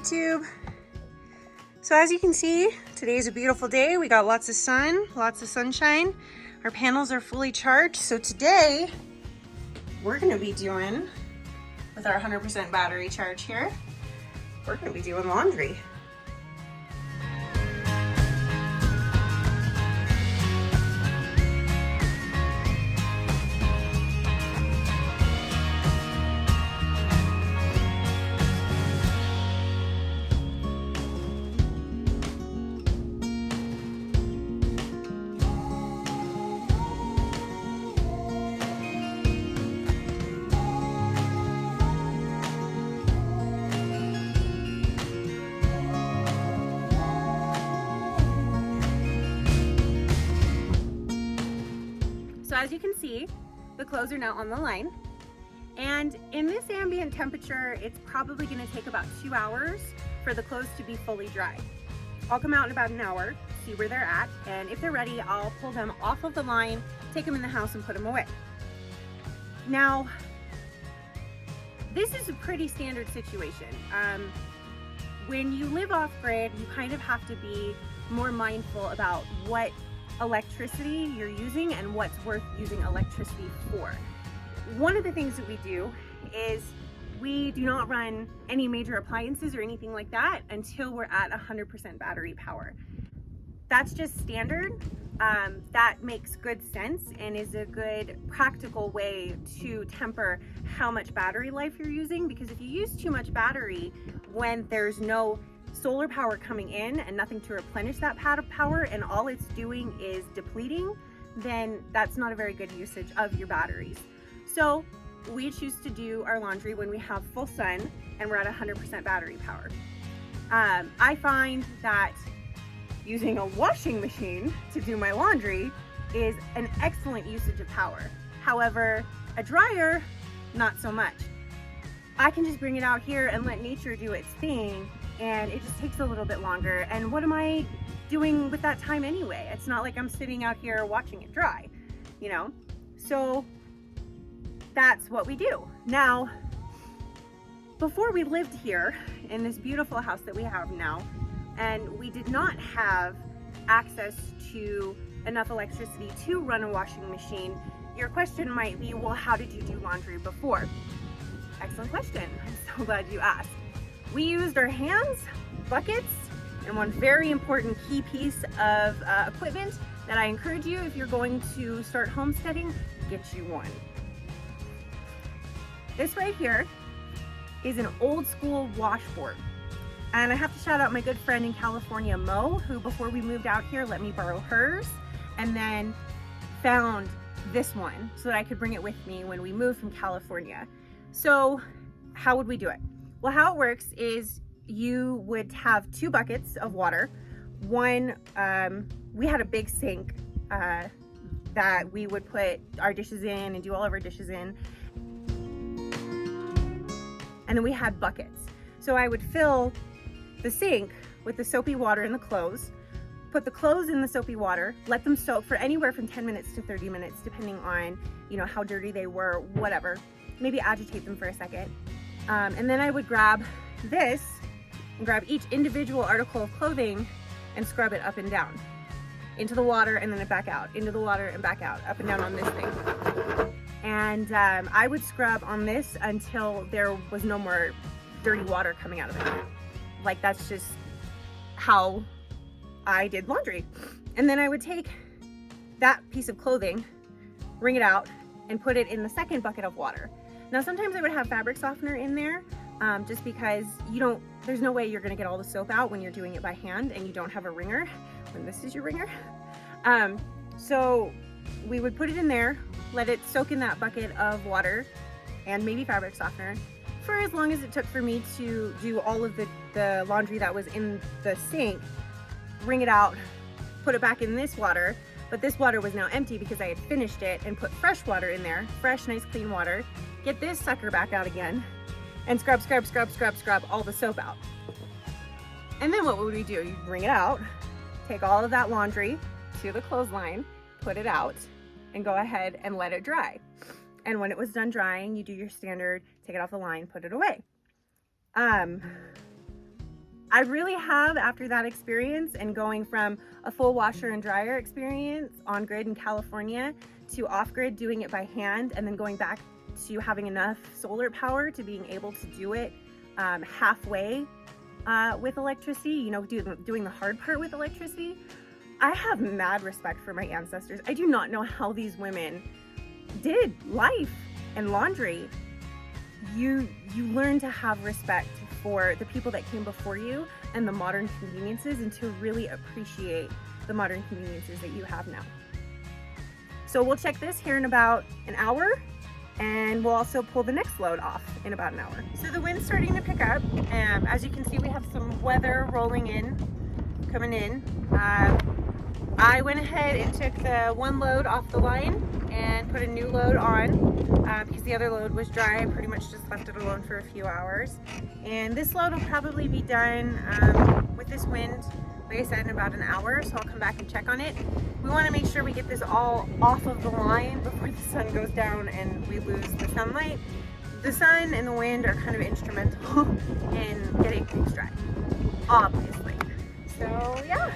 YouTube. So as you can see, today is a beautiful day. We got lots of sun, lots of sunshine. Our panels are fully charged. So today we're gonna be doing, with our 100% battery charge here, we're gonna be doing laundry. So as you can see, the clothes are now on the line. And in this ambient temperature, it's probably gonna take about 2 hours for the clothes to be fully dry. I'll come out in about an hour, see where they're at, and if they're ready, I'll pull them off of the line, take them in the house and put them away. Now, this is a pretty standard situation. When you live off-grid, you kind of have to be more mindful about what electricity you're using and what's worth using electricity for. One of the things that we do is we do not run any major appliances or anything like that until we're at 100% battery power. That's just standard. That makes good sense and is a good practical way to temper how much battery life you're using, because if you use too much battery when there's no solar power coming in and nothing to replenish that power, and all it's doing is depleting, then that's not a very good usage of your batteries. So we choose to do our laundry when we have full sun and we're at 100% battery power. I find that using a washing machine to do my laundry is an excellent usage of power. However, a dryer, not so much. I can just bring it out here and let nature do its thing, and it just takes a little bit longer. And what am I doing with that time anyway? It's not like I'm sitting out here watching it dry, you know? So that's what we do. Now, before we lived here in this beautiful house that we have now, and we did not have access to enough electricity to run a washing machine, your question might be, well, how did you do laundry before? Excellent question. I'm so glad you asked. We used our hands, buckets, and one very important key piece of equipment that I encourage you, if you're going to start homesteading, get you one. This right here is an old school washboard. And I have to shout out my good friend in California, Mo, who before we moved out here let me borrow hers, and then found this one so that I could bring it with me when we moved from California. So how would we do it? Well, how it works is you would have 2 buckets of water. One, we had a big sink that we would put our dishes in and do all of our dishes in. And then we had buckets. So I would fill the sink with the soapy water and the clothes, put the clothes in the soapy water, let them soak for anywhere from 10 minutes to 30 minutes, depending on, you know, how dirty they were, whatever. Maybe agitate them for a second. And then I would grab this and grab each individual article of clothing and scrub it up and down into the water, and then back out, into the water and back out, up and down on this thing. And I would scrub on this until there was no more dirty water coming out of it. Like, that's just how I did laundry. And then I would take that piece of clothing, wring it out, and put it in the second bucket of water. Now, sometimes I would have fabric softener in there, just because there's no way you're gonna get all the soap out when you're doing it by hand and you don't have a wringer, when this is your wringer. So we would put it in there, let it soak in that bucket of water and maybe fabric softener for as long as it took for me to do all of the laundry that was in the sink, wring it out, put it back in this water. But this water was now empty because I had finished it and put fresh water in there, fresh, nice, clean water. Get this sucker back out again and scrub, scrub, scrub, scrub, scrub all the soap out. And then what would we do? You'd bring it out, take all of that laundry to the clothesline, put it out, and go ahead and let it dry. And when it was done drying, you do your standard, take it off the line, put it away. I really have, after that experience and going from a full washer and dryer experience on grid in California to off grid doing it by hand, and then going back to having enough solar power to being able to do it halfway with electricity, you know, doing the hard part with electricity. I have mad respect for my ancestors. I do not know how these women did life and laundry. You learn to have respect for the people that came before you and the modern conveniences, and to really appreciate the modern conveniences that you have now. So we'll check this here in about an hour, and we'll also pull the next load off in about an hour. So the wind's starting to pick up. As you can see, we have some weather rolling in, coming in. I went ahead and took the one load off the line and put a new load on because the other load was dry. I pretty much just left it alone for a few hours. And this load will probably be done with this wind, like I said, in about an hour, so I'll come back and check on it. We want to make sure we get this all off of the line before the sun goes down and we lose the sunlight. The sun and the wind are kind of instrumental in getting things dry, obviously. So yeah.